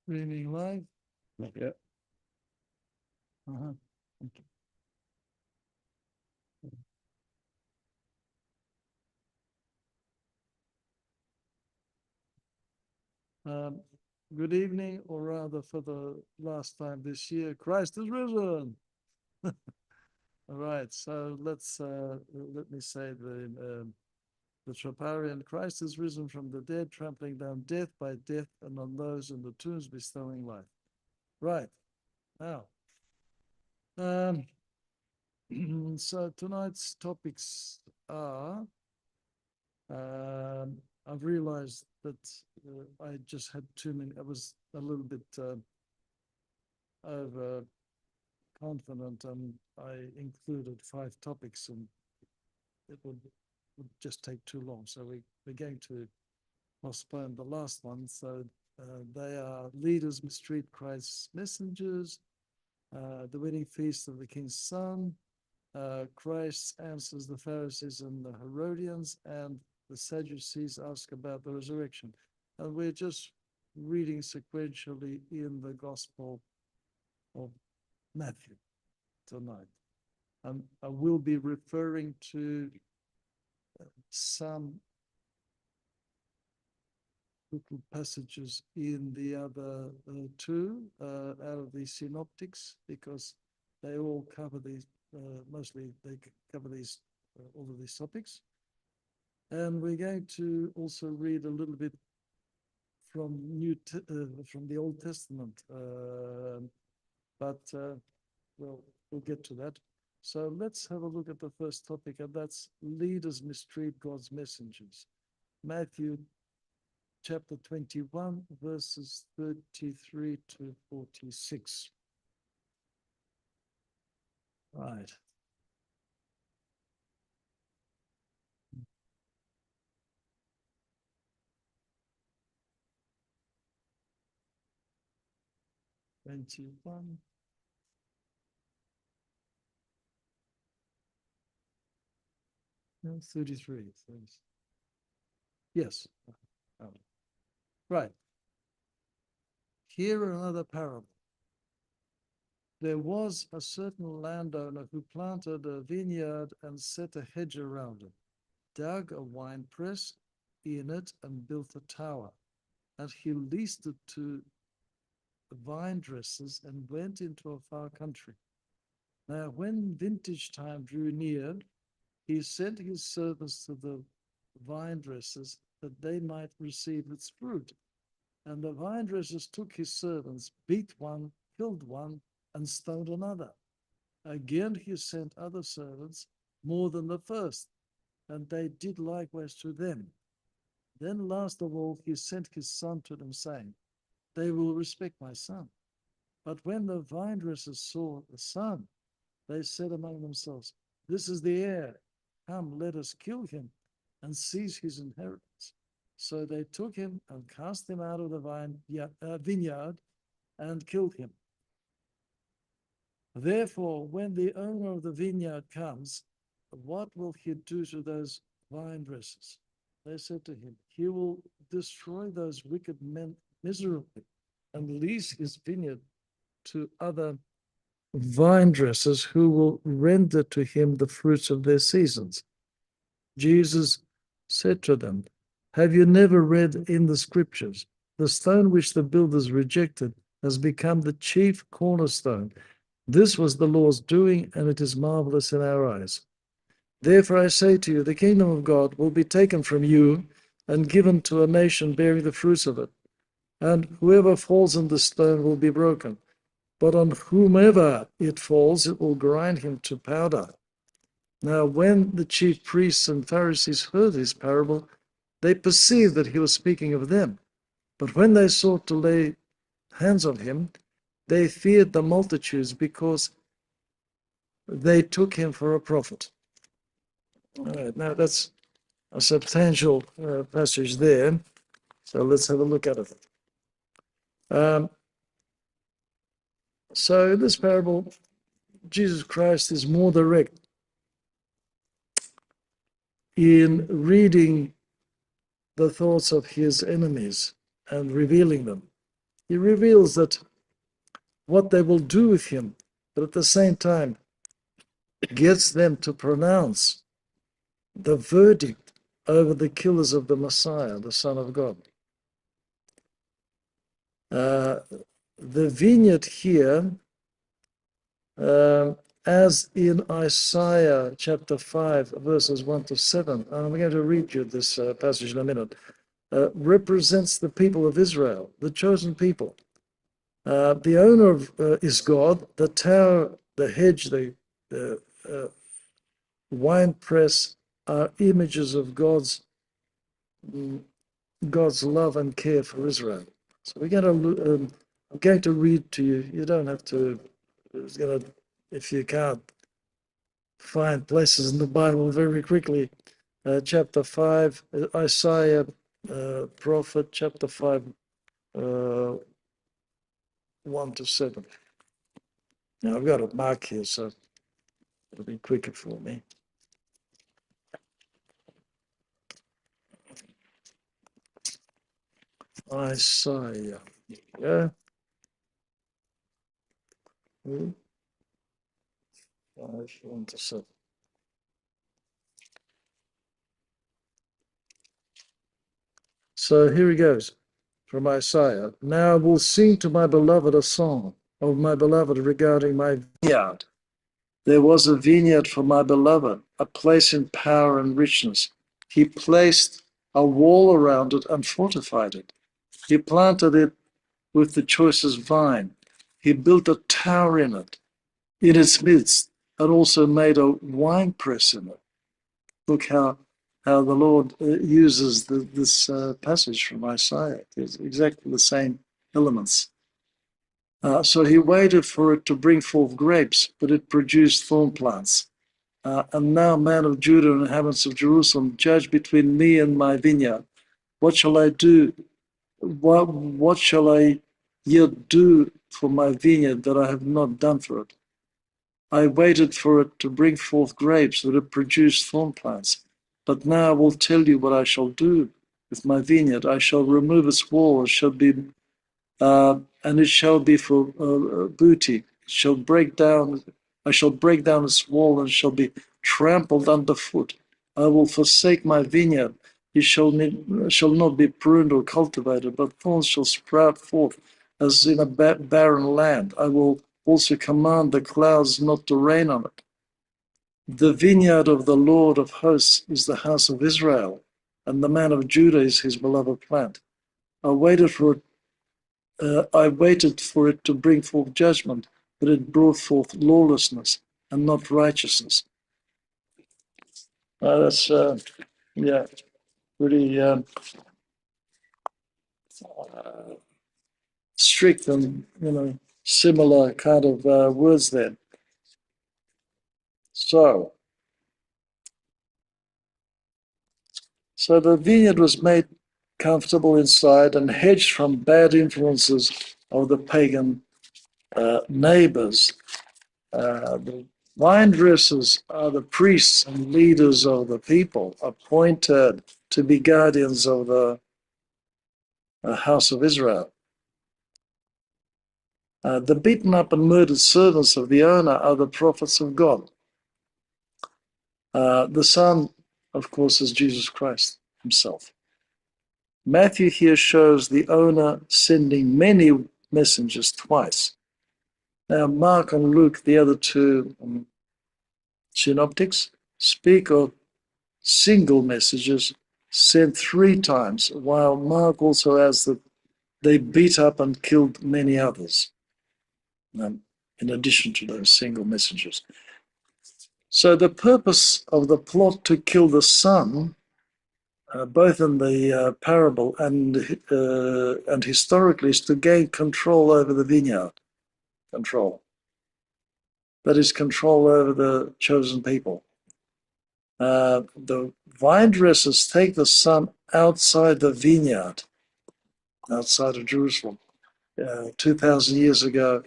Streaming live. Yeah. Okay. Um, Good evening, or rather, for the last time this year, Christ is risen. All right, so let me say the Troparion. Christ is risen from the dead, trampling down death by death, and on those in the tombs bestowing life. Right now, um, so tonight's topics are. I've realized that I just had too many. I was a little bit overconfident, and I included 5 topics, and it would just take too long. So we're going to postpone the last one. So they are leaders mistreat Christ's messengers, the wedding feast of the king's son, Christ answers the Pharisees and the Herodians, and the Sadducees ask about the resurrection. And we're just reading sequentially in the Gospel of Matthew tonight. I will be referring to some little passages in the other two out of the synoptics, because they all cover these, mostly they cover these, all of these topics. And we're going to also read a little bit from from the Old Testament, but we'll get to that. So let's have a look at the first topic, and that's leaders mistreat God's messengers. Matthew chapter 21, verses 33 to 46. Right. Twenty-one. No, 33. Yes. Oh. Right. Here another parable. There was a certain landowner who planted a vineyard and set a hedge around it, dug a wine press in it, and built a tower. And he leased it to vine dressers and went into a far country. Now, when vintage time drew near, he sent his servants to the vine dressers that they might receive its fruit. And the vine dressers took his servants, beat one, killed one, and stoned another. Again he sent other servants, more than the first, and they did likewise to them. Then last of all he sent his son to them, saying, they will respect my son. But when the vine dressers saw the son, they said among themselves, this is the heir. Come, let us kill him and seize his inheritance. So they took him and cast him out of the vineyard and killed him. Therefore, when the owner of the vineyard comes, what will he do to those vine dressers? They said to him, he will destroy those wicked men miserably and lease his vineyard to other vine dressers who will render to him the fruits of their seasons. Jesus said to them, have you never read in the scriptures, the stone which the builders rejected has become the chief cornerstone? This was the Lord's doing, and it is marvelous in our eyes. Therefore I say to you, the kingdom of God will be taken from you and given to a nation bearing the fruits of it. And whoever falls on the stone will be broken, but on whomever it falls, it will grind him to powder. Now, when the chief priests and Pharisees heard his parable, they perceived that he was speaking of them. But when they sought to lay hands on him, they feared the multitudes, because they took him for a prophet. All right, now that's a substantial passage there. So let's have a look at it. So in this parable, Jesus Christ is more direct in reading the thoughts of his enemies and revealing them. he reveals that what they will do with him, but at the same time gets them to pronounce the verdict over the killers of the Messiah, the Son of God. The vineyard here, as in Isaiah chapter 5, verses 1 to 7, and I'm going to read you this passage in a minute, represents the people of Israel, the chosen people. The owner of, is God, the tower, the hedge, the winepress are images of God's love and care for Israel. So we're going to, I'm going to read to you. You don't have to, it's going to, if you can't find places in the Bible very quickly, chapter 5, Isaiah prophet, chapter 5, 1 to 7. Now I've got a mark here, so it'll be quicker for me. Isaiah. Yeah. 5, 1 to 7. So here he goes from Isaiah. Now I will sing to my beloved a song of my beloved regarding my vineyard. There was a vineyard for my beloved, a place in power and richness. He placed a wall around it and fortified it. He planted it with the choicest vine. He built a tower in its midst, and also made a winepress in it. Look how the Lord uses this passage from Isaiah. It's exactly the same elements. So he waited for it to bring forth grapes, but it produced thorn plants. And now, man of Judah and inhabitants of Jerusalem, judge between me and my vineyard. What shall I do? What shall I yet do for my vineyard that I have not done for it? I waited for it to bring forth grapes, that it produced thorn plants. But now I will tell you what I shall do with my vineyard. I shall remove its wall, and it shall be for booty. It shall break down. I shall break down its wall, and shall be trampled underfoot. I will forsake my vineyard. It shall not be pruned or cultivated, but thorns shall sprout forth as in a barren land. I will also command the clouds not to rain on it. The vineyard of the Lord of hosts is the house of Israel, and the man of Judah is his beloved plant. I waited for it to bring forth judgment, but it brought forth lawlessness and not righteousness. That's pretty strict and similar kind of words there. So the vineyard was made comfortable inside and hedged from bad influences of the pagan neighbors. The vine dressers are the priests and leaders of the people, appointed to be guardians of the house of Israel. The beaten up and murdered servants of the owner are the prophets of God. The Son, of course, is Jesus Christ himself. Matthew here shows the owner sending many messengers twice. Now, Mark and Luke, the other two synoptics, speak of single messages sent 3 times, while Mark also adds that they beat up and killed many others, in addition to those single messengers. So the purpose of the plot to kill the Son, both in the parable and historically, is to gain control over the vineyard. Control. That is control over the chosen people. The vine dressers take the Son outside the vineyard, outside of Jerusalem. 2,000 years ago,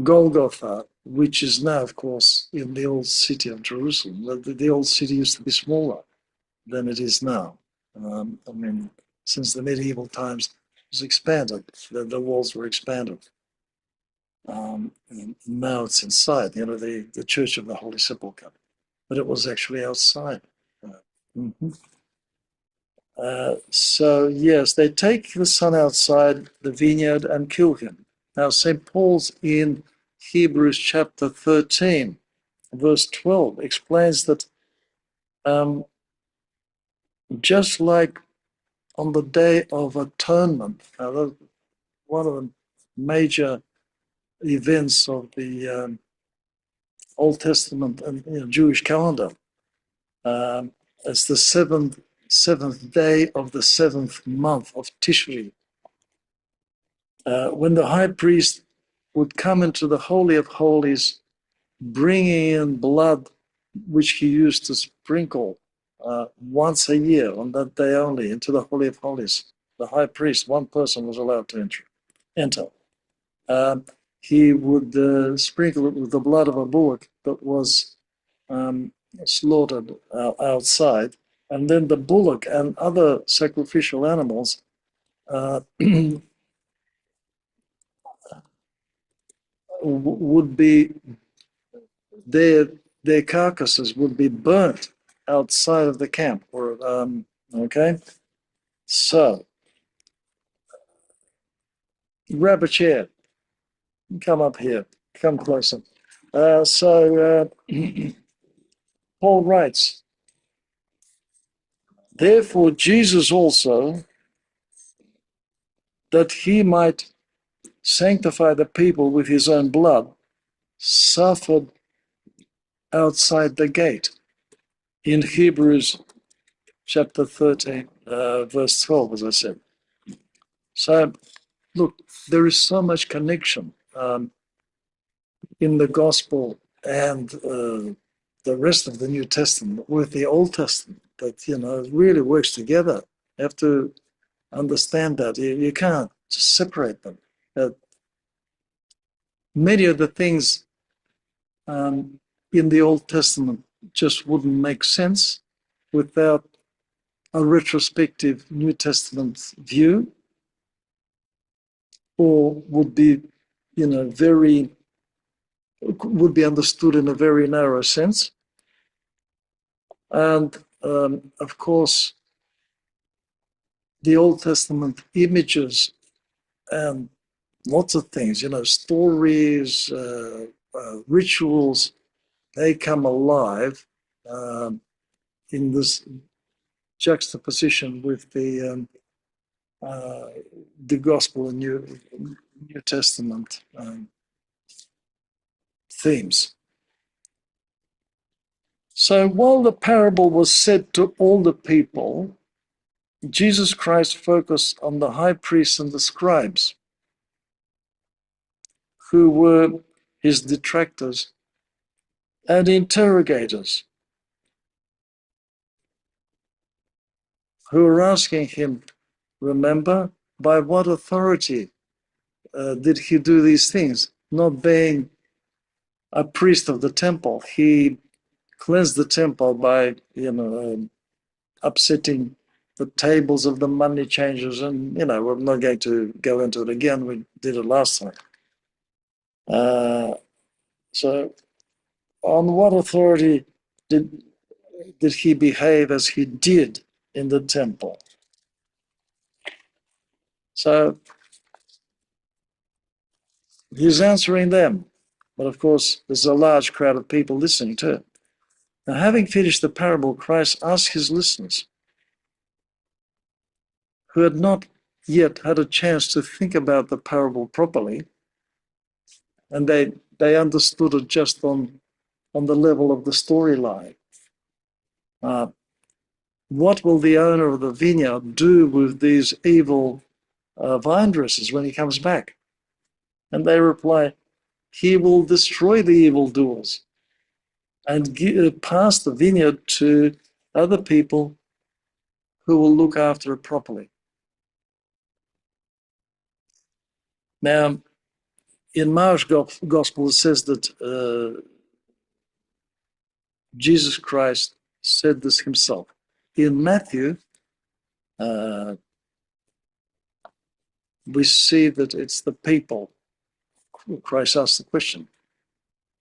Golgotha, which is now, of course, in the old city of Jerusalem. The old city used to be smaller than it is now. since the medieval times, was expanded. The walls were expanded. And now it's inside, the Church of the Holy Sepulchre. But it was actually outside. Mhm. So, yes, they take the son outside the vineyard and kill him. Now, St. Paul's in Hebrews chapter 13, verse 12, explains that just like on the Day of Atonement, one of the major events of the Old Testament and Jewish calendar, it's the seventh day of the seventh month of Tishri. When the high priest would come into the Holy of Holies, bringing in blood, which he used to sprinkle once a year on that day only into the Holy of Holies. The high priest, one person was allowed to enter. He would sprinkle it with the blood of a bullock that was slaughtered outside, and then the bullock and other sacrificial animals would be their carcasses would be burnt outside of the camp. Okay, so grab a chair, come up here, come closer. Paul writes, therefore Jesus also, that he might sanctify the people with his own blood, suffered outside the gate. In Hebrews chapter 13, verse 12, as I said. So, look, there is so much connection in the gospel and the rest of the New Testament with the Old Testament that, it really works together. You have to understand that. You can't just separate them. Many of the things in the Old Testament just wouldn't make sense without a retrospective New Testament view, or would be, would be understood in a very narrow sense. And of course, the Old Testament images and lots of things, stories, rituals, they come alive in this juxtaposition with the Gospel and New Testament themes. So while the parable was said to all the people, Jesus Christ focused on the high priests and the scribes, who were his detractors and interrogators, who were asking him, remember, by what authority did he do these things? Not being a priest of the temple, he cleansed the temple by, upsetting the tables of the money changers. And, we're not going to go into it again. We did it last time. So on what authority did he behave as he did in the temple? So he's answering them. But of course, there's a large crowd of people listening to it. Now, having finished the parable, Christ asked his listeners, who had not yet had a chance to think about the parable properly, and they understood it just on the level of the storyline. What will the owner of the vineyard do with these evil vine dressers when he comes back? And they reply, he will destroy the evildoers and pass the vineyard to other people who will look after it properly. Now, in Mark's Gospel, it says that Jesus Christ said this himself. In Matthew, we see that it's the people. Christ asked the question.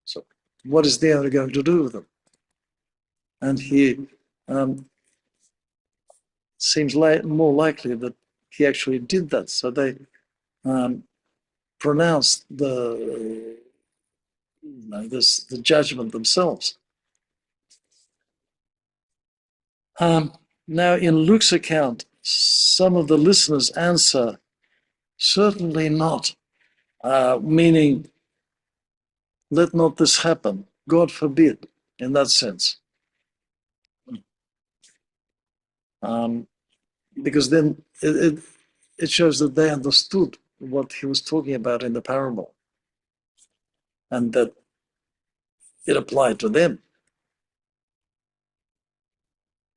So what is the owner going to do with them? And he seems more likely that he actually did that. So they pronounced the judgment themselves. Now, in Luke's account, some of the listeners answer, certainly not, meaning, let not this happen. God forbid, in that sense. Because then it shows that they understood what he was talking about in the parable and that it applied to them.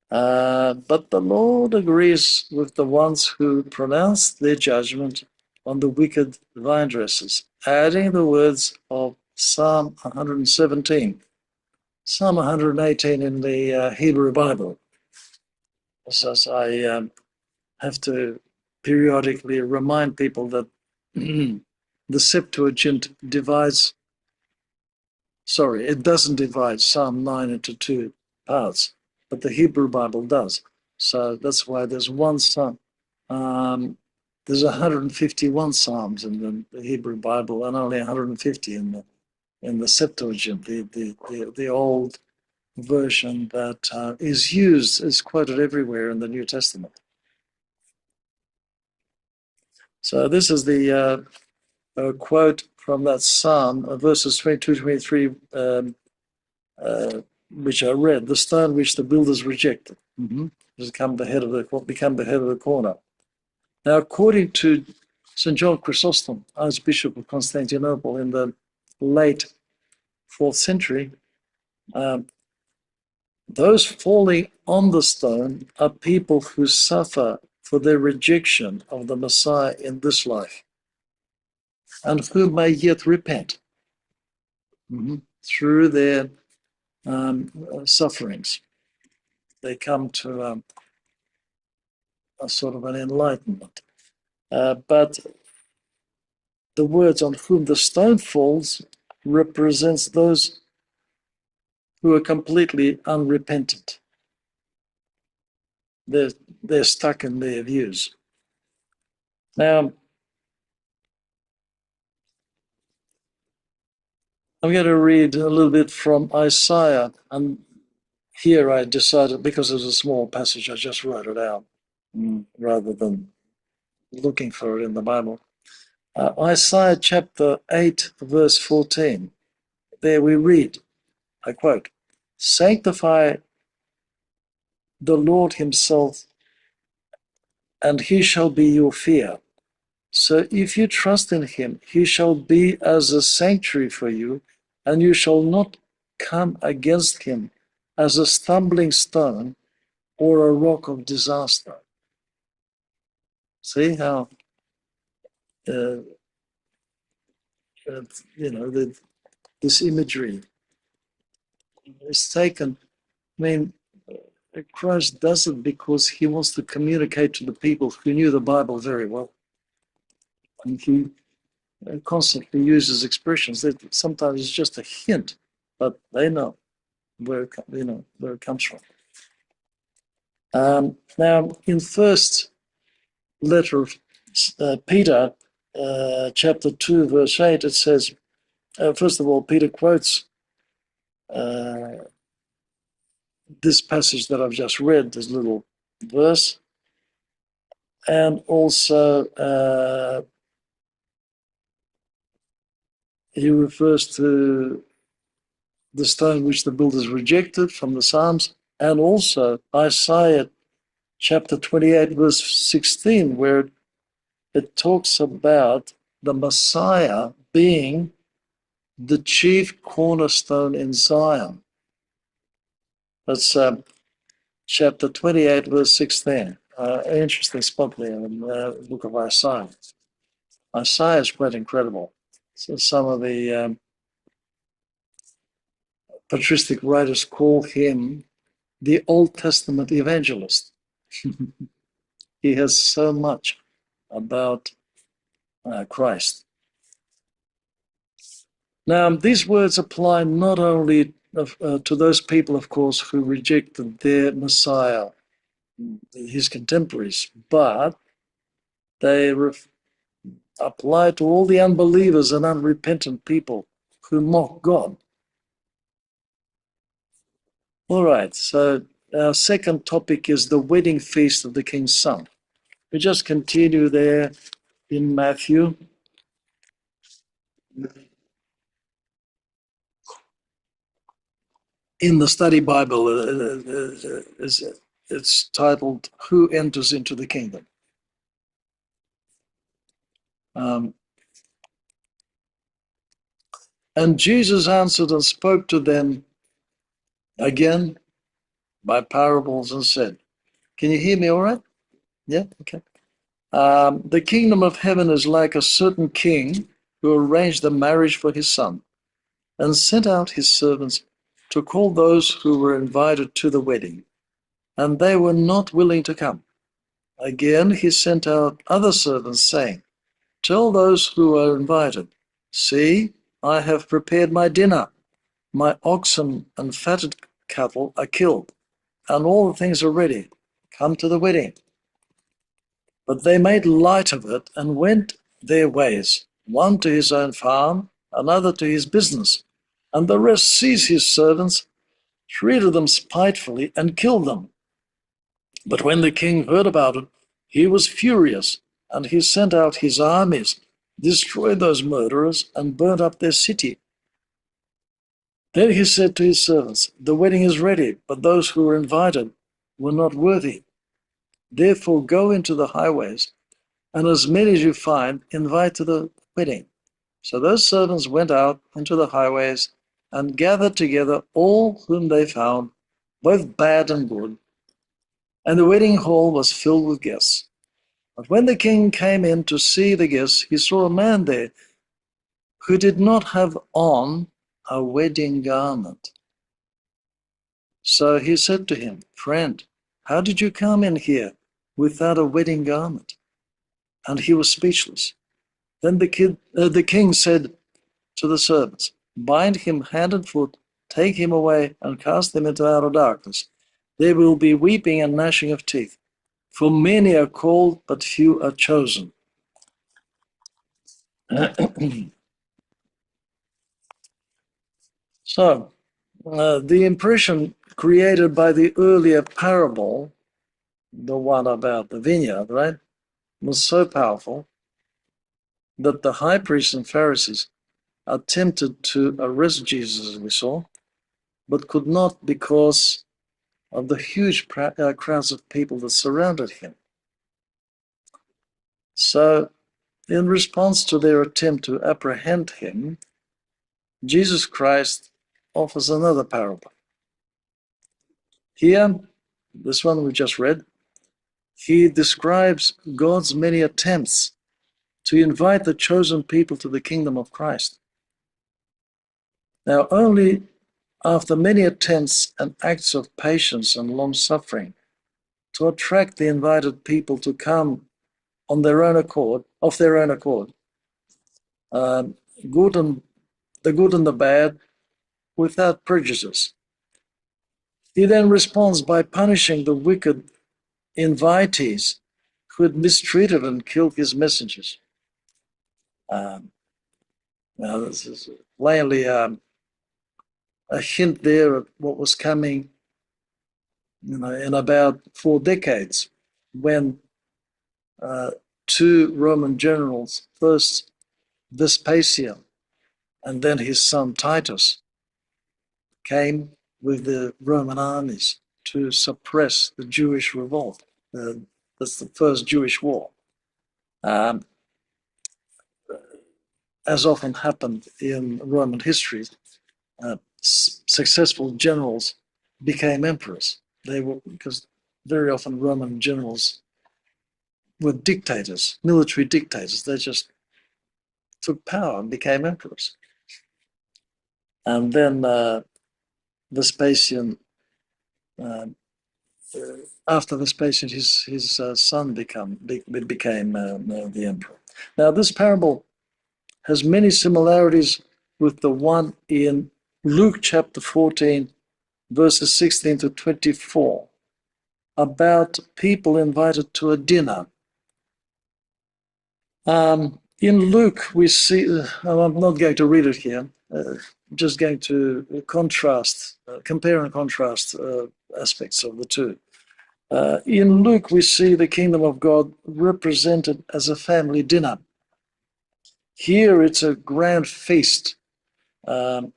But the Lord agrees with the ones who pronounced their judgment on the wicked vine dressers, adding the words of Psalm 117, Psalm 118 in the Hebrew Bible. As I have to periodically remind people that the Septuagint it doesn't divide Psalm 9 into two parts, but the Hebrew Bible does. So that's why there's one psalm. There's 151 psalms in the Hebrew Bible and only 150 in the Septuagint, the old version that is quoted everywhere in the New Testament. So this is the quote from that psalm, verses 22, 23, which I read. The stone which the builders rejected has become the head of the corner. Now, according to St. John Chrysostom, Archbishop of Constantinople in the late 4th century, those falling on the stone are people who suffer for their rejection of the Messiah in this life, and who may yet repent through their sufferings. They come to a sort of an enlightenment. But the words on whom the stone falls represents those who are completely unrepentant. They're stuck in their views. Now, I'm going to read a little bit from Isaiah, and here I decided, because it's a small passage, I just wrote it out rather than looking for it in the Bible. Isaiah chapter 8, verse 14. There we read, I quote, "Sanctify the Lord himself, and he shall be your fear. So if you trust in him, he shall be as a sanctuary for you, and you shall not come against him as a stumbling stone or a rock of disaster." See how, this imagery is taken. I mean, Christ does it because he wants to communicate to the people who knew the Bible very well. And he constantly uses expressions that sometimes it's just a hint, but they know where it comes from. Now, in first letter of Peter, chapter 2, verse 8, it says, first of all, Peter quotes this passage that I've just read, this little verse, and also he refers to the stone which the builders rejected from the Psalms, and also Isaiah chapter 28, verse 16, where it talks about the Messiah being the chief cornerstone in Zion. That's chapter 28, verse 16. Interesting spot there in the book of Isaiah. Isaiah is quite incredible. So some of the patristic writers call him the Old Testament evangelist. He has so much about Christ. Now, these words apply not only to those people, of course, who rejected their Messiah, his contemporaries, but they apply to all the unbelievers and unrepentant people who mock God. All right, so our second topic is the wedding feast of the king's son. We just continue there in Matthew. In the study Bible, it's titled, Who Enters into the Kingdom? And Jesus answered and spoke to them again by parables and said, can you hear me all right? Yeah, okay. The kingdom of heaven is like a certain king who arranged a marriage for his son and sent out his servants to call those who were invited to the wedding, and they were not willing to come. Again, he sent out other servants, saying, tell those who are invited, see, I have prepared my dinner. My oxen and fatted cattle are killed, and all the things are ready. Come to the wedding. But they made light of it and went their ways, one to his own farm, another to his business, and the rest seized his servants, treated them spitefully, and killed them. But when the king heard about it, he was furious, and he sent out his armies, destroyed those murderers, and burnt up their city. Then he said to his servants, the wedding is ready, but those who were invited were not worthy. Therefore go into the highways, and as many as you find, invite to the wedding. So those servants went out into the highways and gathered together all whom they found, both bad and good. And the wedding hall was filled with guests. But when the king came in to see the guests, he saw a man there who did not have on a wedding garment. So he said to him, friend, how did you come in here without a wedding garment? And he was speechless. Then the king said to the servants, bind him hand and foot, take him away and cast him into outer darkness. There will be weeping and gnashing of teeth, for many are called, but few are chosen. So, the impression created by the earlier parable, the one about the vineyard, right, was so powerful that the high priests and Pharisees attempted to arrest Jesus, as we saw, but could not because of the huge crowds of people that surrounded him. So, in response to their attempt to apprehend him, Jesus Christ offers another parable. Here, this one we just read, he describes God's many attempts to invite the chosen people to the kingdom of Christ. Now, only after many attempts and acts of patience and long suffering to attract the invited people to come on their own accord, good and the good and the bad, without prejudice. He then responds by punishing the wicked invitees who had mistreated and killed his messengers. Now, this is plainly a hint there at what was coming, in about 4 decades, when two Roman generals, first Vespasian and then his son Titus, came with the Roman armies to suppress the Jewish revolt. That's the first Jewish war. As often happened in Roman history, successful generals became emperors. They were, because very often Roman generals were dictators, military dictators. They just took power and became emperors. And then Vespasian, after Vespasian, his son became the emperor. Now, this parable has many similarities with the one in Luke chapter 14, verses 16 to 24, about people invited to a dinner. In Luke, we see, I'm not going to read it here, just going to contrast, compare and contrast aspects of the two. In Luke, we see the kingdom of God represented as a family dinner. Here, it's a grand feast for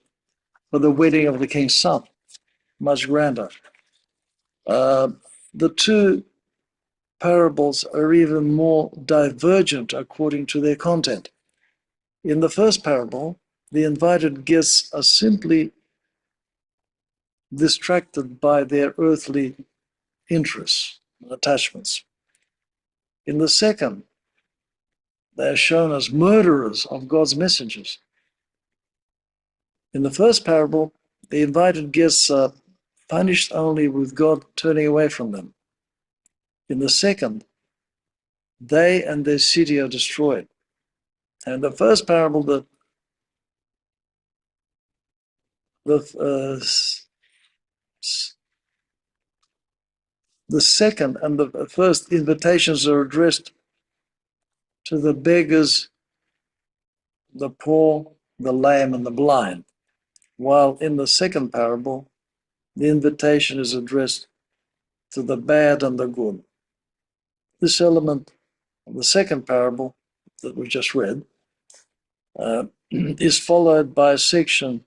the wedding of the king's son, much grander. The two parables are even more divergent according to their content. In the first parable, the invited guests are simply distracted by their earthly interests and attachments. In the second, they are shown as murderers of God's messengers. In the first parable, the invited guests are punished only with God turning away from them. In the second, they and their city are destroyed. And in the first parable, the second and the first invitations are addressed to the beggars, the poor, the lame, and the blind, while in the second parable, the invitation is addressed to the bad and the good. This element of the second parable that we just read is followed by a section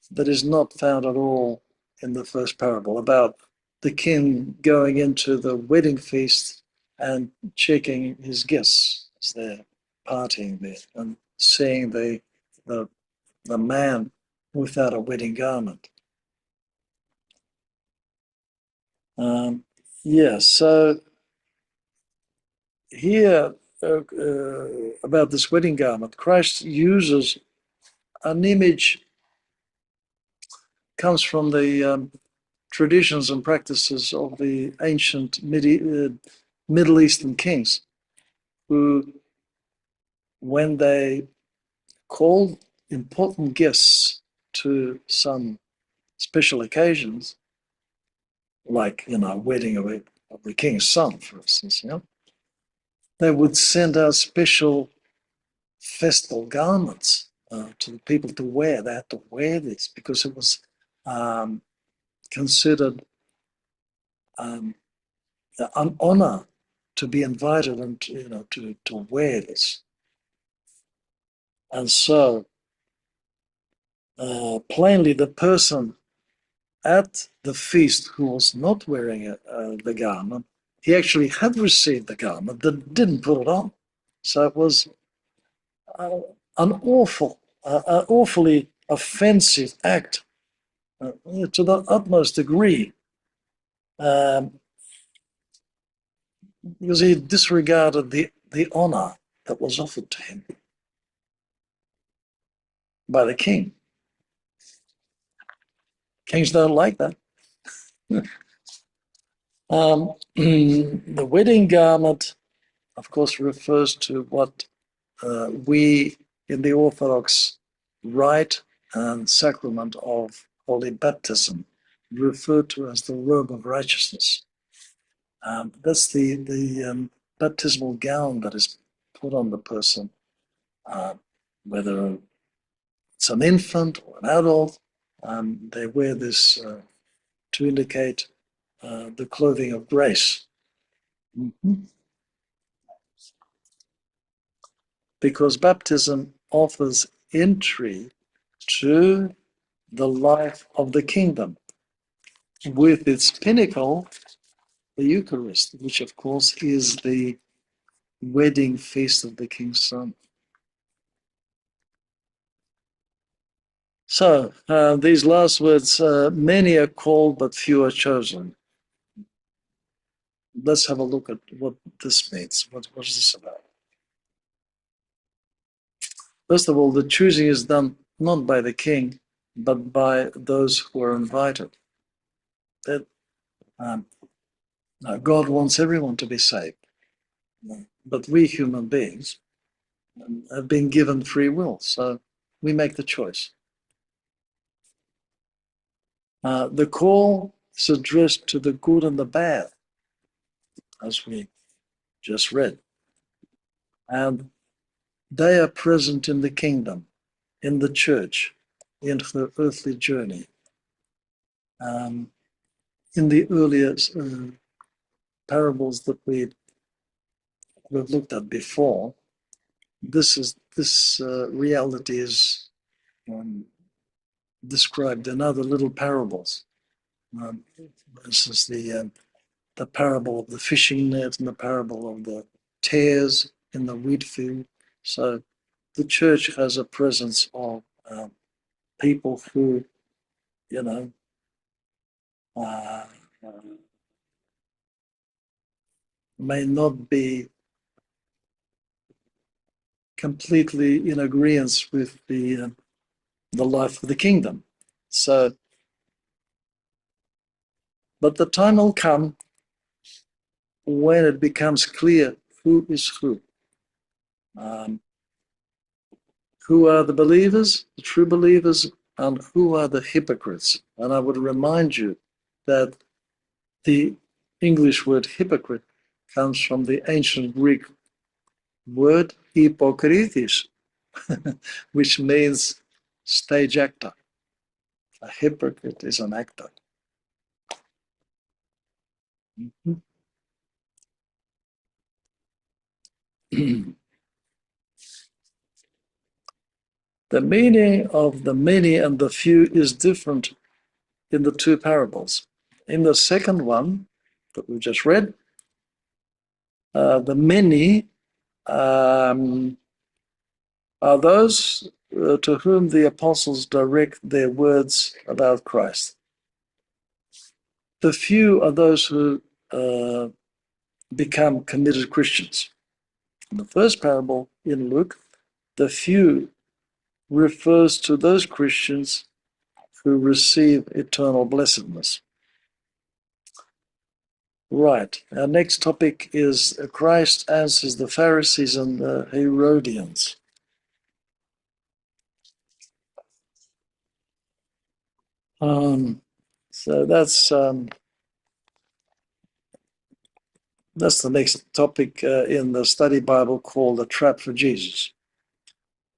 that is not found at all in the first parable about the king going into the wedding feast and checking his guests as they're partying there and seeing the man without a wedding garment. So here about this wedding garment, Christ uses an image, comes from the traditions and practices of the ancient Middle Eastern kings, who, when they called important guests to some special occasions, like wedding of the king's son, for instance, they would send out special festal garments to the people to wear. They had to wear this because it was considered an honor to be invited and to wear this. And so plainly the person at the feast who was not wearing the garment, he actually had received the garment but didn't put it on. So it was an awfully offensive act to the utmost degree, because he disregarded the honor that was offered to him by the king. Kings don't like that. The wedding garment, of course, refers to what we in the Orthodox rite and sacrament of holy baptism refer to as the robe of righteousness. That's the baptismal gown that is put on the person, whether it's an infant or an adult. They wear this to indicate the clothing of grace. Because baptism offers entry to the life of the kingdom, with its pinnacle, the Eucharist, which of course is the wedding feast of the king's son. So these last words, many are called, but few are chosen. Let's have a look at what this means. What is this about? First of all, the choosing is done not by the king, but by those who are invited. That God wants everyone to be saved, but we human beings have been given free will, so we make the choice. The call is addressed to the good and the bad, as we just read. And they are present in the kingdom, in the church, in her earthly journey. In the earlier parables that we've looked at before, this reality is described in other little parables. This is the parable of the fishing net and the parable of the tares in the wheat field. So the church has a presence of people who, may not be completely in agreement with the life of the kingdom. So, but the time will come when it becomes clear who is who. Who are the believers, the true believers, and who are the hypocrites? And I would remind you that the English word hypocrite comes from the ancient Greek word hypokritis, which means stage actor. A hypocrite is an actor. The meaning of the many and the few is different in the two parables. In the second one that we just read, the many are those to whom the apostles direct their words about Christ. The few are those who become committed Christians. In the first parable in Luke, the few refers to those Christians who receive eternal blessedness. Right, our next topic is Christ answers the Pharisees and the Herodians. So that's the next topic in the study Bible called The Trap for Jesus,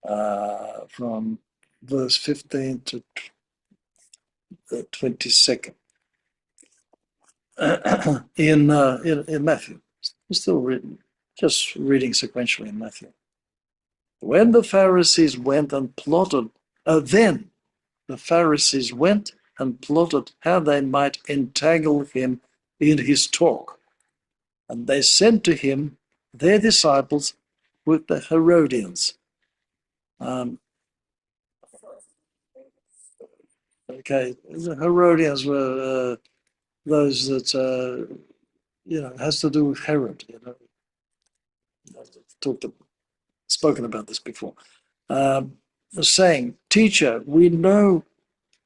from verse 15 to 22nd in Matthew. We're still just reading sequentially in Matthew. When the Pharisees went and plotted, then the Pharisees went and plotted how they might entangle him in his talk. And they sent to him their disciples with the Herodians. The Herodians were those that, has to do with Herod. I've spoken about this before. Saying, "Teacher, we know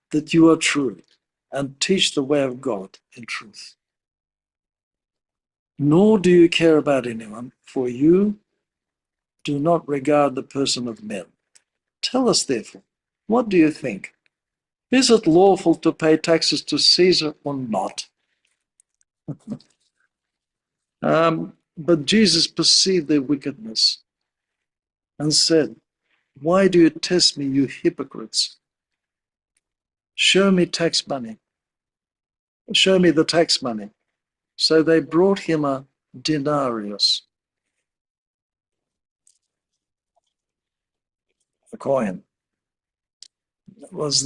that you are true and teach the way of God in truth. Nor do you care about anyone, for you do not regard the person of men. Tell us, therefore, what do you think? Is it lawful to pay taxes to Caesar or not?" But Jesus perceived their wickedness and said, "Why do you test me, you hypocrites? Show me tax money. Show me the tax money." So they brought him a denarius, a coin. That was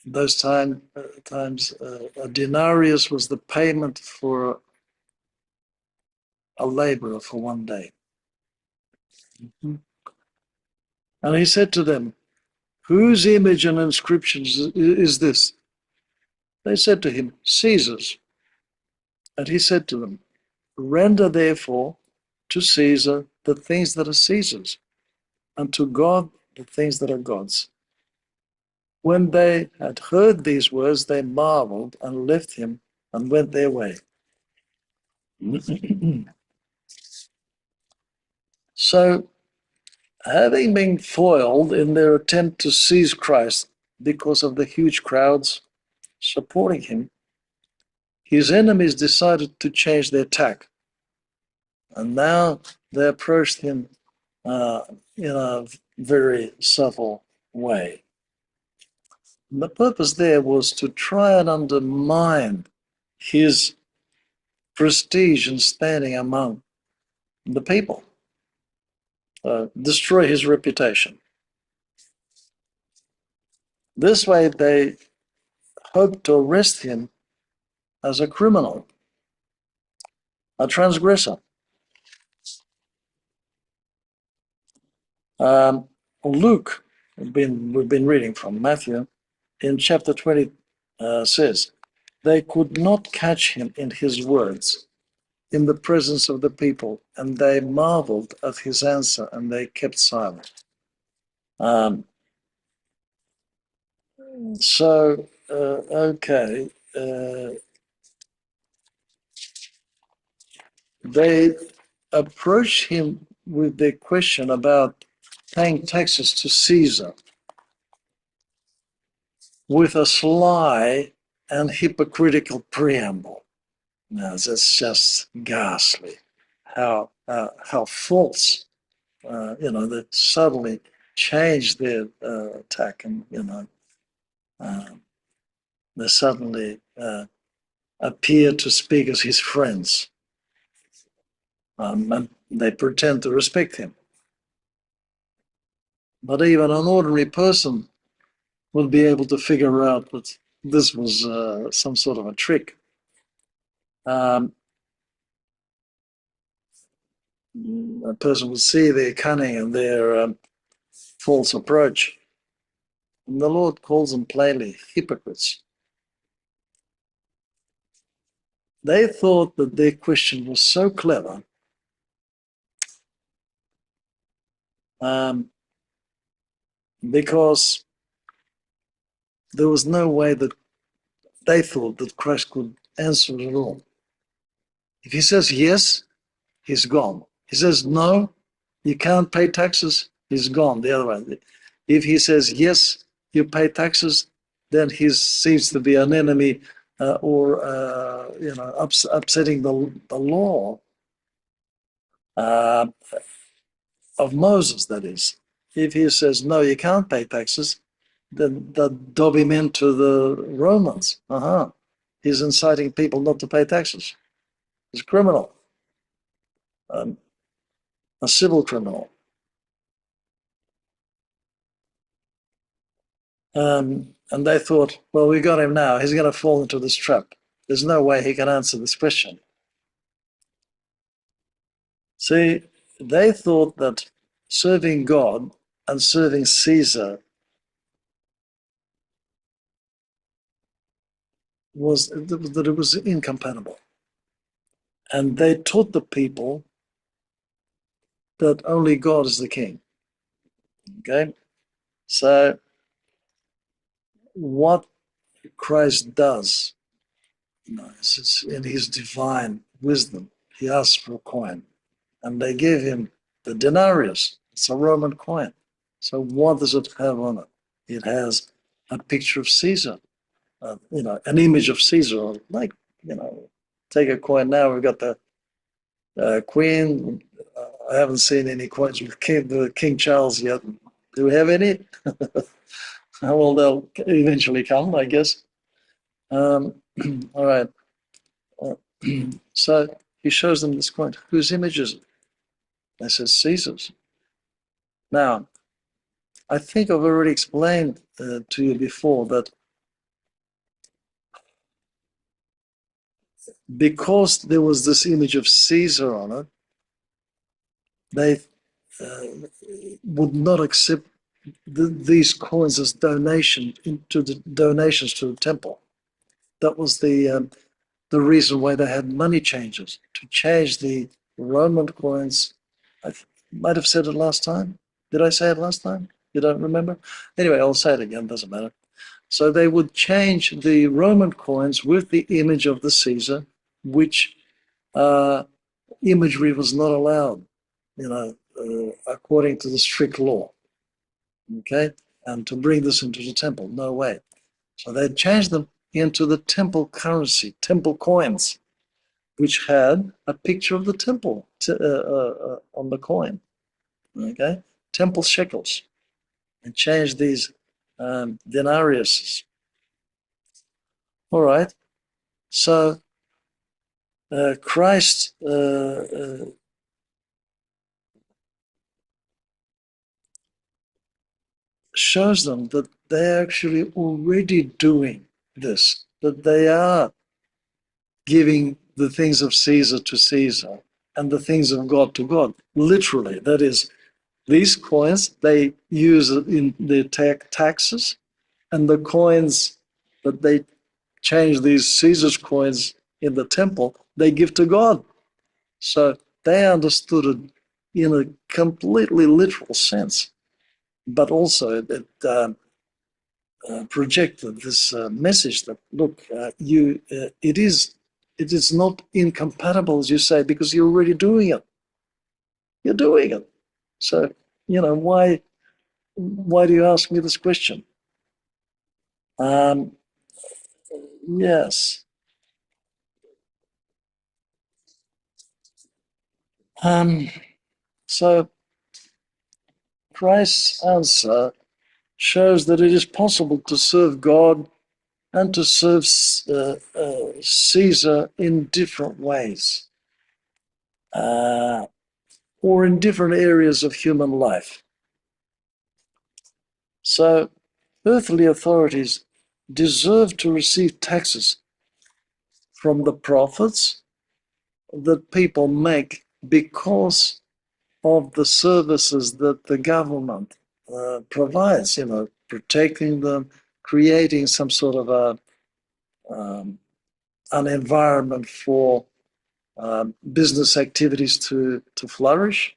those times, a denarius was the payment for a laborer for one day. And he said to them, "Whose image and inscription is this?" They said to him, "Caesar's." And he said to them, "Render therefore to Caesar the things that are Caesar's, and to God the things that are God's." When they had heard these words, they marveled and left him and went their way. So, having been foiled in their attempt to seize Christ because of the huge crowds supporting him, his enemies decided to change their tack. And now they approached him uh, in a very subtle way. And the purpose there was to try and undermine his prestige and standing among the people, destroy his reputation. This way, they hoped to arrest him as a criminal, a transgressor. Luke, we've been reading from Matthew, in chapter 20 says, they could not catch him in his words in the presence of the people, and they marveled at his answer, and they kept silent. Okay. They approached him with the question about paying taxes to Caesar with a sly and hypocritical preamble. Now, that's just ghastly. How false, that suddenly changed their tack, and they suddenly appear to speak as his friends, and they pretend to respect him. But even an ordinary person would be able to figure out that this was some sort of a trick. A person would see their cunning and their false approach. And the Lord calls them plainly hypocrites. They thought that their question was so clever because there was no way that they thought that Christ could answer it at all. If he says yes, he's gone. He says no, you can't pay taxes, he's gone the other way. If he says yes, you pay taxes, then he seems to be an enemy or upsetting the law of Moses, that is. If he says no, you can't pay taxes, then that dob him into the Romans. He's inciting people not to pay taxes. He's a criminal, a civil criminal. And they thought, well, we got him now. He's going to fall into this trap. There's no way he can answer this question. See, they thought that serving God and serving Caesar was incompatible. And they taught the people that only God is the king. Okay? So what Christ does, is in his divine wisdom, he asks for a coin, and they give him the denarius. It's a Roman coin. So what does it have on it? It has a picture of Caesar, an image of Caesar. Like, take a coin now. We've got the Queen. I haven't seen any coins with King Charles yet. Do we have any? Well, they'll eventually come, I guess. All right. So he shows them this coin. Whose image is it? They says Caesar's. Now, I think I've already explained to you before that because there was this image of Caesar on it, they would not accept these coins as donations to the temple. That was the reason why they had money changers, to change the Roman coins. I might have said it last time. Did I say it last time? You don't remember? Anyway, I'll say it again, doesn't matter. So they would change the Roman coins with the image of the Caesar, which imagery was not allowed. according to the strict law. Okay, and to bring this into the temple, no way. So they changed them into the temple currency, temple coins, which had a picture of the temple on the coin. Okay, temple shekels, and changed these denariuses. All right, so Christ shows them that they're actually already doing this, that they are giving the things of Caesar to Caesar and the things of God to God. Literally, that is, these coins, they use in their taxes, and the coins that they change these Caesar's coins in the temple, they give to God. So they understood it in a completely literal sense, but also it projected this message that look, it is not incompatible as you say because you're already doing it. You're doing it. So why do you ask me this question? Yes. So Christ's answer shows that it is possible to serve God and to serve Caesar in different ways, or in different areas of human life. So earthly authorities deserve to receive taxes from the profits that people make because of the services that the government provides, protecting them, creating some sort of an environment for business activities to flourish.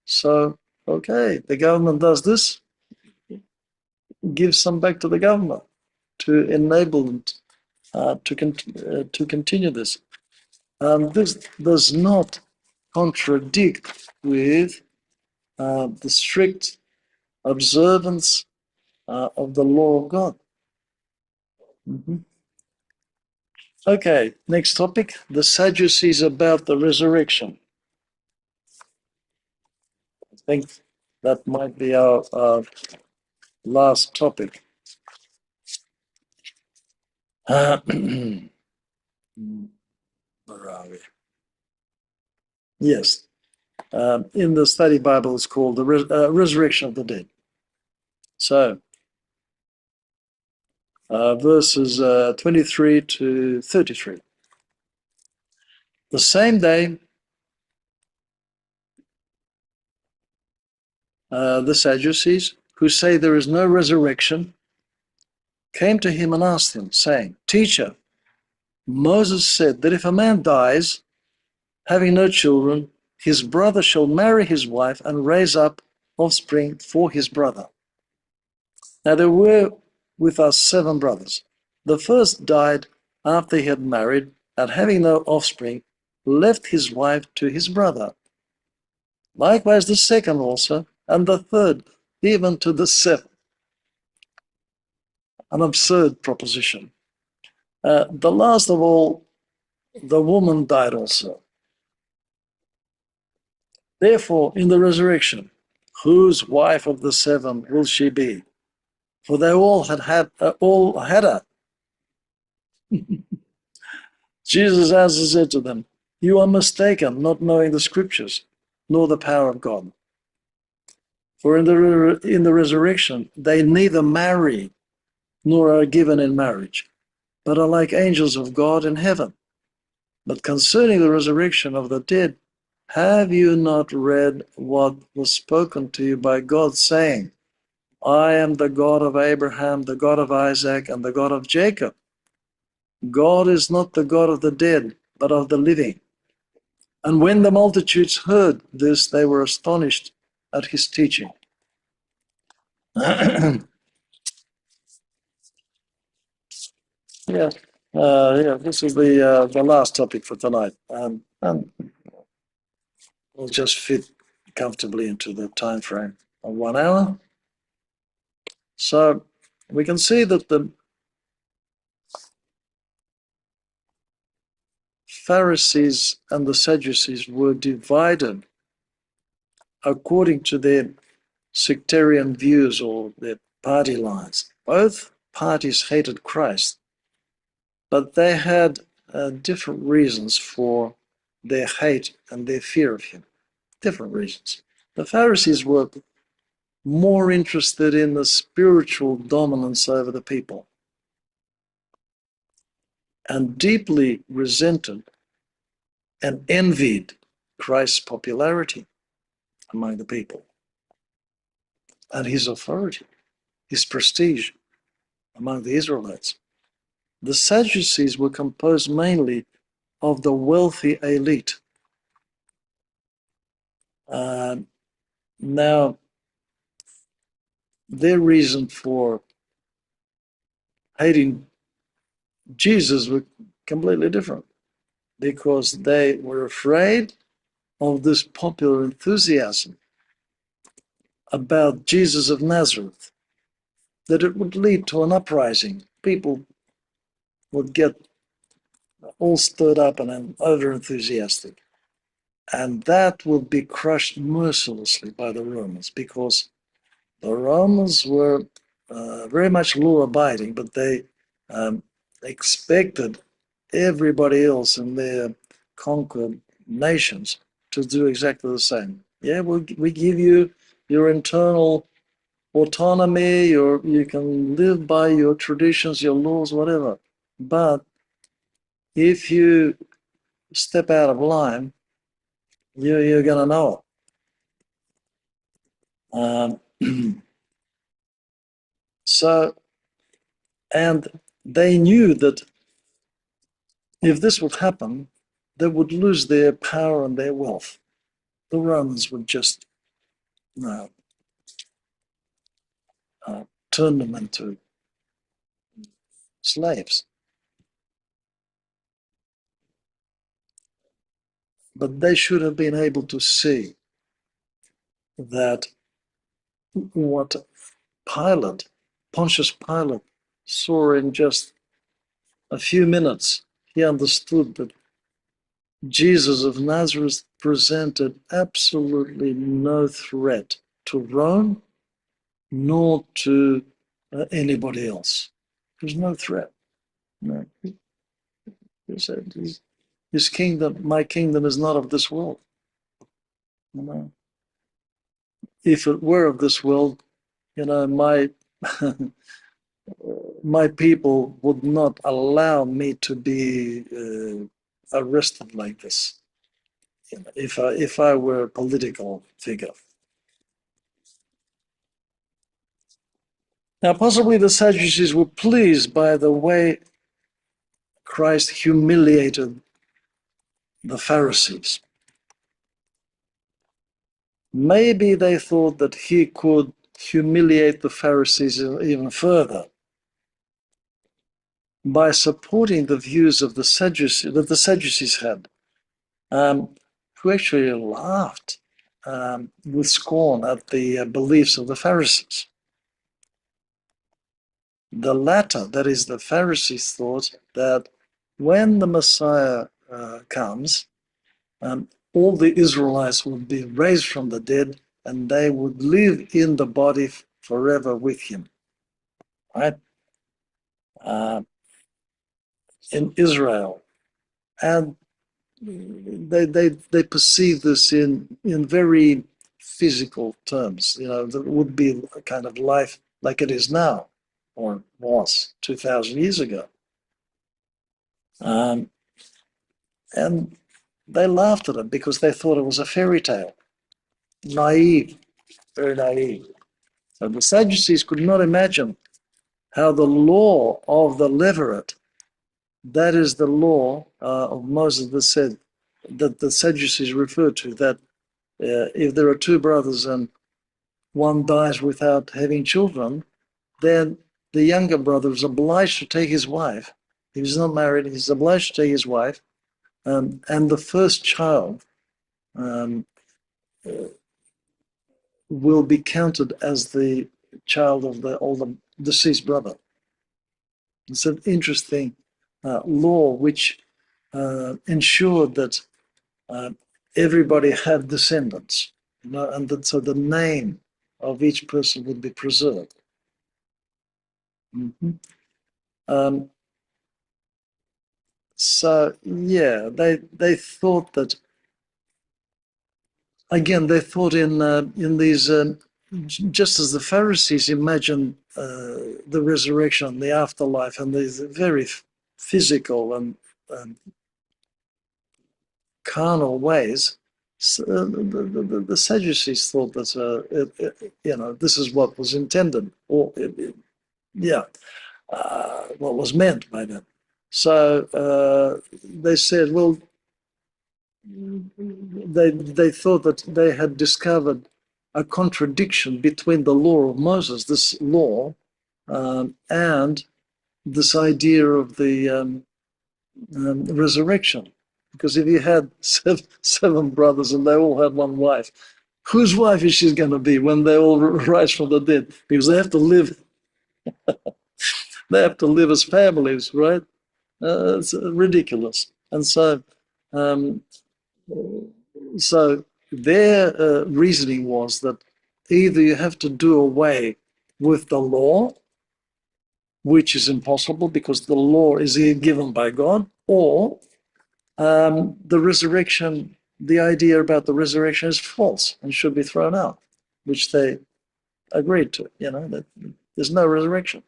So, okay, the government does this, give some back to the government to enable them to continue this. This does not contradict with the strict observance of the law of God. Okay, next topic, the Sadducees about the resurrection. I think that might be our last topic. Where are we? Yes. In the study Bible, it's called the Resurrection of the Dead. So, verses 23 to 33. The same day, the Sadducees, who say there is no resurrection, came to him and asked him, saying, Teacher, Moses said that if a man dies, having no children, his brother shall marry his wife and raise up offspring for his brother. Now there were with us 7 brothers. The first died after he had married, and having no offspring, left his wife to his brother. Likewise the second also, and the third, even to the 7th. An absurd proposition. The last of all, the woman died also. Therefore, in the resurrection, whose wife of the 7 will she be? For they all had her. Jesus answered said to them, You are mistaken, not knowing the scriptures, nor the power of God. For in the resurrection, they neither marry nor are given in marriage, but are like angels of God in heaven. But concerning the resurrection of the dead, have you not read what was spoken to you by God, saying, I am the God of Abraham, the God of Isaac, and the God of Jacob. God is not the God of the dead, but of the living. And when the multitudes heard this, they were astonished at his teaching. Yeah, this is the last topic for tonight. And we'll just fit a comfortably into the time frame of 1 hour. So we can see that the Pharisees and the Sadducees were divided according to their sectarian views or their party lines. Both parties hated Christ, but they had different reasons for their hate and their fear of him. Different reasons. The Pharisees were more interested in the spiritual dominance over the people and deeply resented and envied Christ's popularity among the people and his authority, his prestige among the Israelites. The Sadducees were composed mainly of the wealthy elite. Now, their reason for hating Jesus was completely different because they were afraid of this popular enthusiasm about Jesus of Nazareth, that it would lead to an uprising. People would get all stirred up and over enthusiastic. And that would be crushed mercilessly by the Romans because the Romans were very much law abiding, but they expected everybody else in their conquered nations to do exactly the same. Yeah, we give you your internal autonomy, you can live by your traditions, your laws, whatever. But if you step out of line, you're going to know it. So, and they knew that if this would happen, they would lose their power and their wealth. The Romans would just turn them into slaves. But they should have been able to see that what Pontius Pilate, saw in just a few minutes. He understood that Jesus of Nazareth presented absolutely no threat to Rome nor to anybody else. There's no threat. No. He said, his kingdom, my kingdom is not of this world. You if it were of this world, my my people would not allow me to be arrested like this. If I were a political figure. Now, possibly the Sadducees were pleased by the way Christ humiliated the Pharisees. Maybe they thought that he could humiliate the Pharisees even further by supporting the views of the Sadducees that the Sadducees had, who actually laughed with scorn at the beliefs of the Pharisees. The latter, that is, the Pharisees, thought that when the Messiah comes, all the Israelites would be raised from the dead and they would live in the body forever with him. Right? In Israel. And they perceive this in very physical terms. There would be a kind of life like it is now, or was 2,000 years ago. And they laughed at it because they thought it was a fairy tale. Naive, very naive. So the Sadducees could not imagine how the law of the levirate, that is the law of Moses that said, that the Sadducees referred to, that if there are two brothers and one dies without having children, then the younger brother is obliged to take his wife. If he's not married, he's obliged to take his wife, and the first child will be counted as the child of the older deceased brother. It's an interesting law which ensured that everybody had descendants, and that, so the name of each person would be preserved. So yeah, they thought that, again, they thought in these just as the Pharisees imagined the resurrection, the afterlife, and these very physical and carnal ways. So, the Sadducees thought that this is what was intended, or what was meant by them. So they said, well, they thought that they had discovered a contradiction between the law of Moses, this law, and this idea of the resurrection. Because if you had seven brothers and they all had one wife, whose wife is she going to be when they all rise from the dead? Because they have to live. They have to live as families, right? It's ridiculous. And so their reasoning was that either you have to do away with the law, which is impossible because the law is given by God, or the resurrection, the idea about the resurrection is false and should be thrown out, which they agreed to, that there's no resurrection.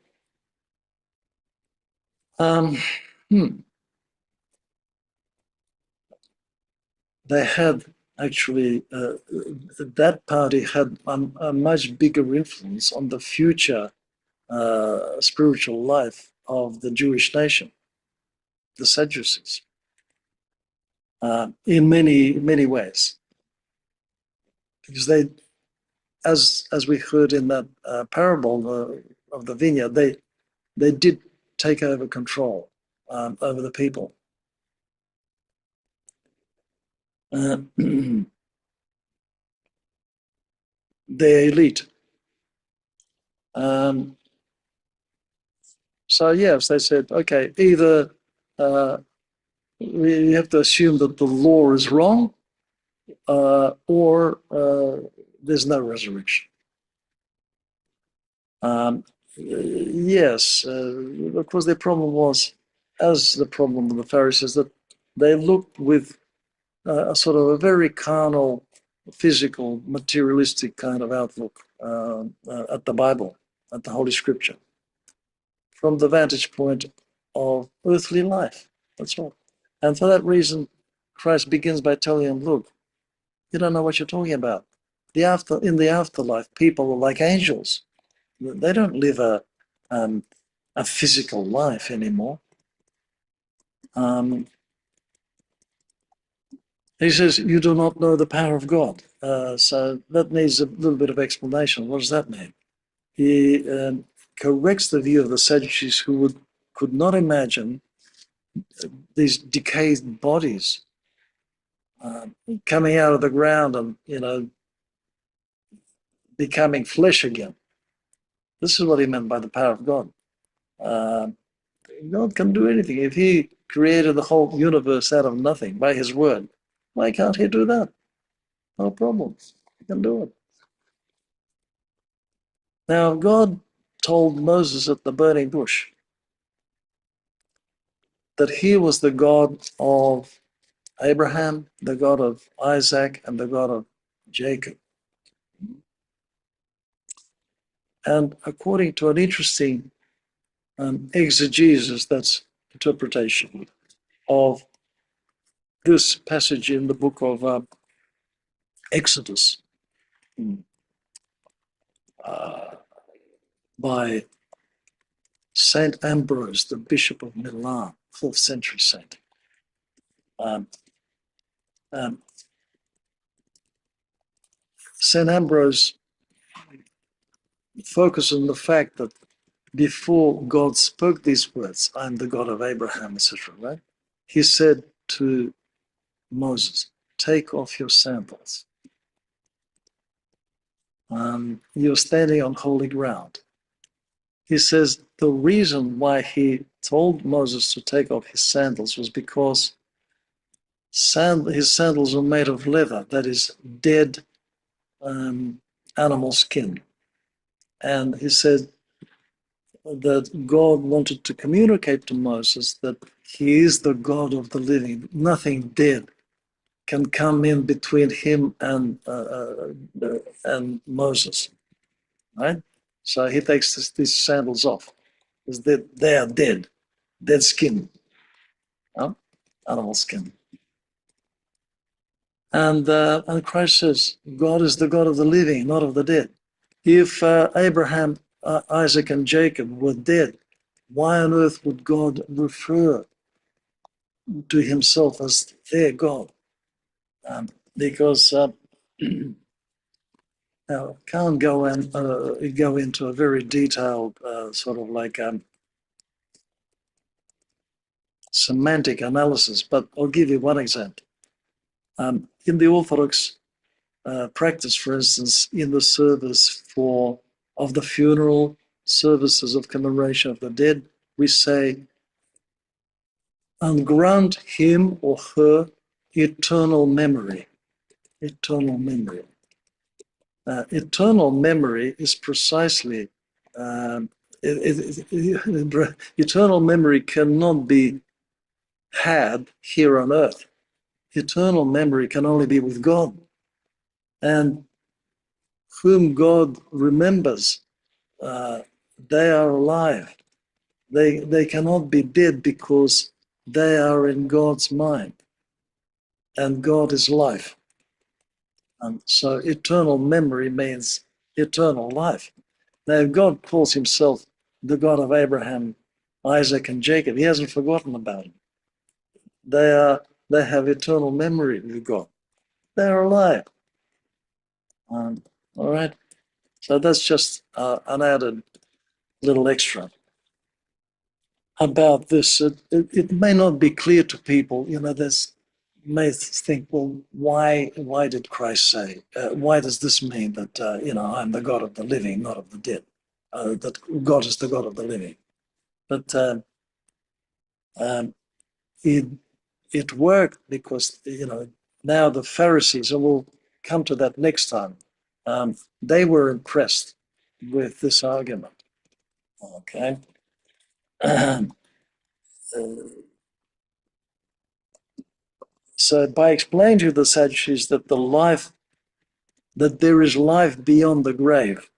They had actually, that party had a much bigger influence on the future spiritual life of the Jewish nation, the Sadducees, in many ways, because they, as we heard in that parable of the vineyard, they did take over control over the people. The elite. So yes, they said, okay, either we have to assume that the law is wrong, or there's no resurrection. Yes, of course, their problem was, as the problem of the Pharisees, that they looked with a sort of a very carnal, physical, materialistic kind of outlook at the Bible, at the Holy Scripture, from the vantage point of earthly life. That's all. And for that reason, Christ begins by telling them, look, you don't know what you're talking about. In the afterlife, people are like angels. They don't live a physical life anymore. He says, you do not know the power of God. So that needs a little bit of explanation. What does that mean? He corrects the view of the Sadducees, who could not imagine these decayed bodies coming out of the ground and, becoming flesh again. This is what he meant by the power of God. God can do anything. If he created the whole universe out of nothing by his word, why can't he do that? No problem. He can do it. Now, God told Moses at the burning bush that he was the God of Abraham, the God of Isaac, and the God of Jacob. And according to an interesting exegesis, that's interpretation of this passage in the book of Exodus, by Saint Ambrose, the Bishop of Milan, 4th century saint. Saint Ambrose focused on the fact that before God spoke these words, I'm the God of Abraham, etc., right? He said to Moses, take off your sandals. you're standing on holy ground. He says the reason why he told Moses to take off his sandals was because his sandals are made of leather, that is dead animal skin. And he said that God wanted to communicate to Moses that he is the God of the living. Nothing dead can come in between him and Moses, right? So he takes these sandals off because they are dead skin, animal skin. And Christ says, God is the God of the living, not of the dead. If Abraham, Isaac, and Jacob were dead, why on earth would God refer to himself as their God? Because now, can't go into a very detailed sort of like semantic analysis, but I'll give you one example. In the Orthodox practice, for instance, in the service of the funeral services of commemoration of the dead, we say, and grant him or her eternal memory. Eternal memory. Eternal memory is precisely eternal memory cannot be had here on earth. Eternal memory can only be with God. And whom God remembers, they are alive. They cannot be dead because they are in God's mind. And God is life. And so eternal memory means eternal life. Now, if God calls himself the God of Abraham, Isaac, and Jacob, he hasn't forgotten about them. They have eternal memory with God. They're alive. All right. So that's just an added little extra about this. It may not be clear to people. There's may think, well, why did Christ say? Why does this mean that I'm the God of the living, not of the dead? That God is the God of the living. But it worked because now the Pharisees, and we'll come to that next time. They were impressed with this argument. Okay. So by explaining to the Sadducees that there is life beyond the grave,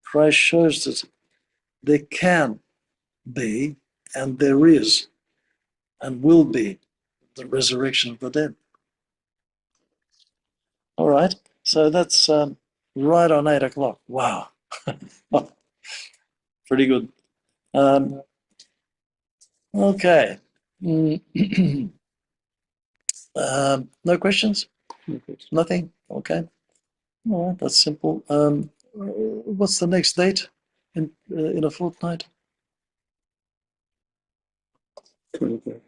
Christ shows that there can be, and there is, and will be the resurrection of the dead. All right. So that's right on 8 o'clock. Wow. Pretty good. Okay. No questions? Nothing? Okay. All right, that's simple. What's the next date in a fortnight? 23rd.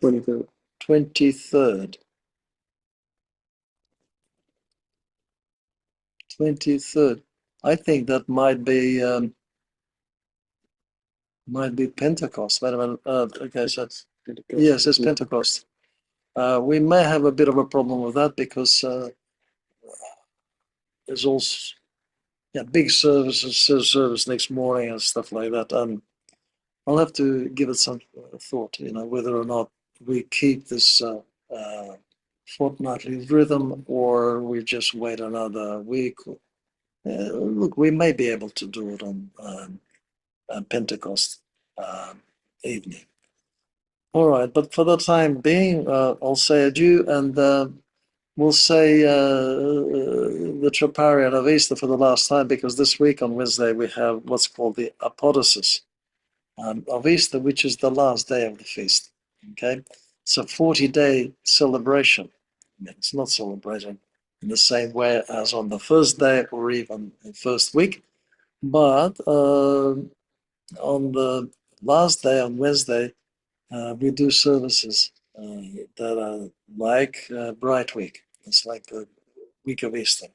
23rd. 23rd. 23rd. I think that might be Pentecost. Wait a minute. Okay, so yes, it's Pentecost. We may have a bit of a problem with that because there's also big service next morning and stuff like that. I'll have to give it some thought, whether or not we keep this fortnightly rhythm or we just wait another week. Look, we may be able to do it on Pentecost evening. All right, but for the time being, I'll say adieu, and we'll say the Troparion of Easter for the last time, because this week on Wednesday we have what's called the Apodosis of Easter, which is the last day of the feast. Okay, it's a 40-day celebration. It's not celebrated in the same way as on the first day or even the first week, but on the last day, on Wednesday, we do services that are like Bright Week. It's like the week of Easter.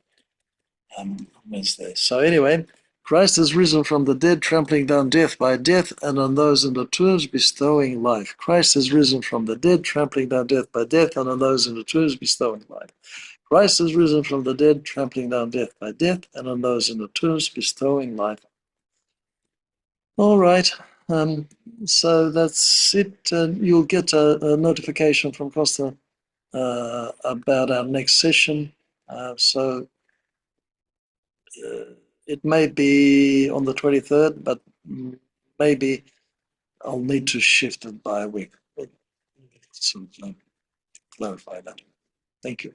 Wednesday. So anyway, Christ is risen from the dead, trampling down death by death, and on those in the tombs bestowing life. Christ is risen from the dead, trampling down death by death, and on those in the tombs bestowing life. Christ is risen from the dead, trampling down death by death, and on those in the tombs bestowing life. All right. So that's it. You'll get a notification from Costa about our next session. So it may be on the 23rd, but maybe I'll need to shift it by a week. So clarify that. Thank you.